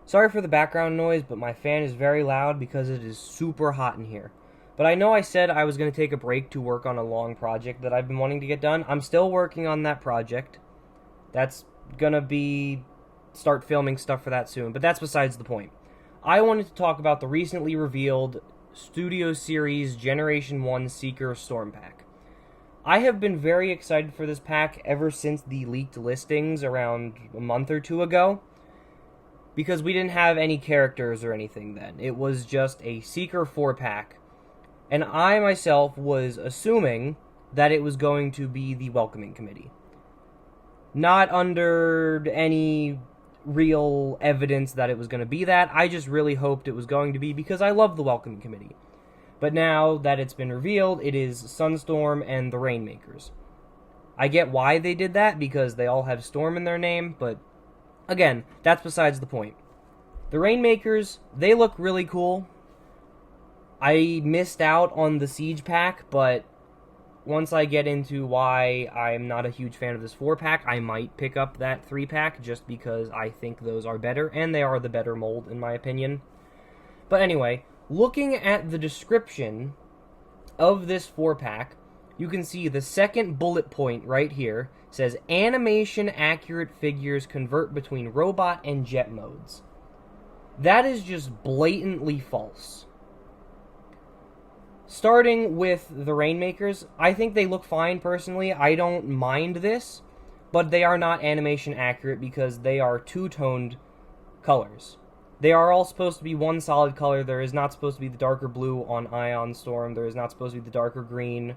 Sorry for the background noise, but my fan is very loud because it is super hot in here. But I know I said I was going to take a break to work on a long project that I've been wanting to get done. I'm still working on that project. That's going to be... start filming stuff for that soon, but that's besides the point. I wanted to talk about the recently revealed Studio Series Generation 1 Seeker Storm Pack. I have been very excited for this pack ever since the leaked listings around a month or two ago, because we didn't have any characters or anything then. It was just a Seeker 4-pack, and I myself was assuming that it was going to be the Welcoming Committee. Not under any real evidence that it was going to be that. I just really hoped it was going to be because I love the Welcoming Committee. But now that it's been revealed, it is Sunstorm and the Rainmakers. I get why they did that, because they all have Storm in their name, but again, that's besides the point. The Rainmakers, they look really cool. I missed out on the Siege pack, but once I get into why I'm not a huge fan of this 4-pack, I might pick up that 3-pack just because I think those are better, and they are the better mold in my opinion. But anyway, looking at the description of this 4-pack, you can see the second bullet point right here says animation accurate figures convert between robot and jet modes. That is just blatantly false. Starting with the Rainmakers, I think they look fine personally. I don't mind this, but they are not animation accurate because they are two-toned colors. They are all supposed to be one solid color. There is not supposed to be the darker blue on Ion Storm. There is not supposed to be the darker green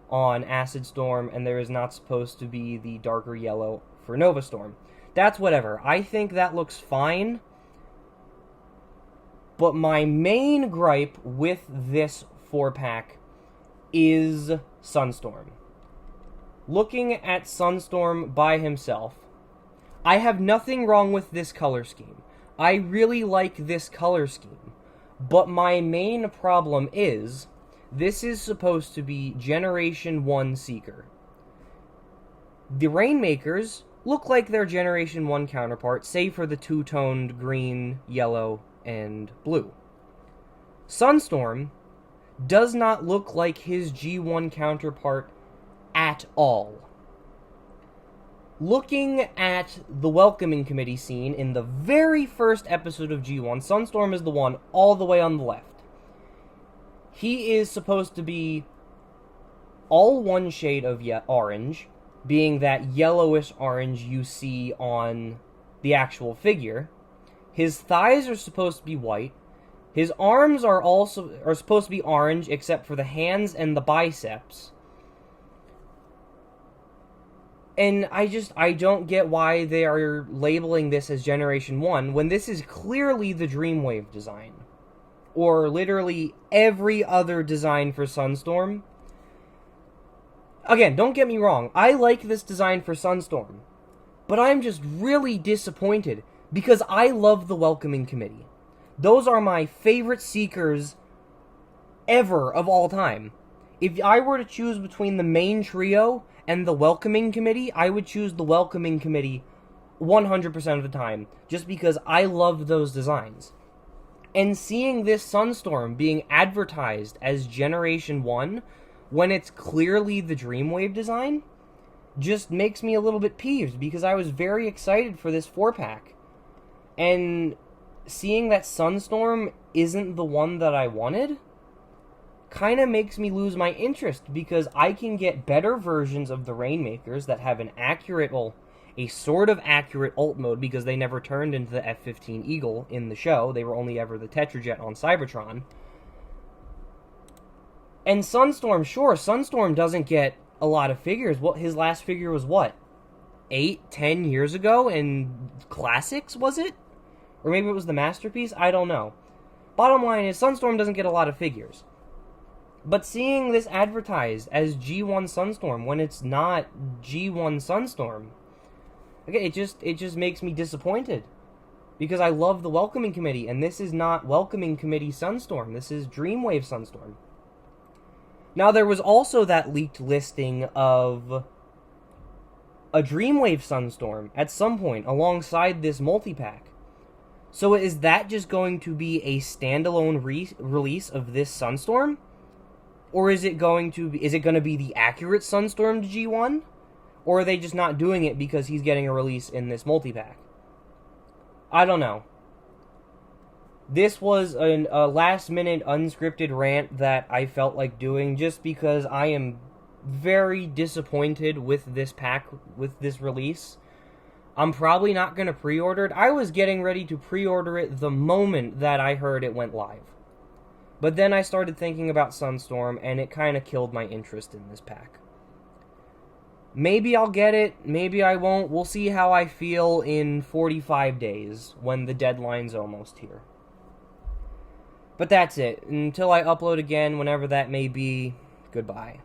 on Acid Storm, and there is not supposed to be the darker yellow for Nova Storm. That's whatever. I think that looks fine. But my main gripe with this 4-pack is Sunstorm. Looking at Sunstorm by himself, I have nothing wrong with this color scheme. I really like this color scheme. But my main problem is, this is supposed to be Generation 1 Seeker. The Rainmakers look like their Generation 1 counterpart, save for the two-toned green, yellow, and blue. Sunstorm does not look like his G1 counterpart at all. Looking at the Welcoming Committee scene in the very first episode of G1, Sunstorm is the one all the way on the left. He is supposed to be all one shade of orange, being that yellowish orange you see on the actual figure. His thighs are supposed to be white. His arms are supposed to be orange, except for the hands and the biceps. And I don't get why they are labeling this as Generation 1, when this is clearly the Dreamwave design. Or literally every other design for Sunstorm. Again, don't get me wrong, I like this design for Sunstorm. But I'm just really disappointed, because I love the Welcoming Committee. Those are my favorite Seekers ever of all time. If I were to choose between the main trio and the Welcoming Committee, I would choose the Welcoming Committee 100% of the time, just because I love those designs. And seeing this Sunstorm being advertised as Generation 1, when it's clearly the Dreamwave design, just makes me a little bit peeved, because I was very excited for this 4-pack. And seeing that Sunstorm isn't the one that I wanted kind of makes me lose my interest, because I can get better versions of the Rainmakers that have an accurate, well, a sort of accurate ult mode, because they never turned into the F-15 Eagle in the show. They were only ever the Tetrajet on Cybertron. And Sunstorm, sure, Sunstorm doesn't get a lot of figures. His last figure was what? 8-10 years ago in Classics, was it? Or maybe it was the Masterpiece? I don't know. Bottom line is, Sunstorm doesn't get a lot of figures. But seeing this advertised as G1 Sunstorm when it's not G1 Sunstorm, okay, it just makes me disappointed. Because I love the Welcoming Committee, and this is not Welcoming Committee Sunstorm. This is Dreamwave Sunstorm. Now, there was also that leaked listing of a Dreamwave Sunstorm at some point alongside this multi-pack. So is that just going to be a standalone release of this Sunstorm? Or is it going to be the accurate Sunstorm to G1? Or are they just not doing it because he's getting a release in this multi-pack? I don't know. This was a last-minute unscripted rant that I felt like doing just because I am very disappointed with this pack, with this release. I'm probably not going to pre-order it. I was getting ready to pre-order it the moment that I heard it went live. But then I started thinking about Sunstorm, and it kind of killed my interest in this pack. Maybe I'll get it, maybe I won't. We'll see how I feel in 45 days, when the deadline's almost here. But that's it. Until I upload again, whenever that may be, goodbye.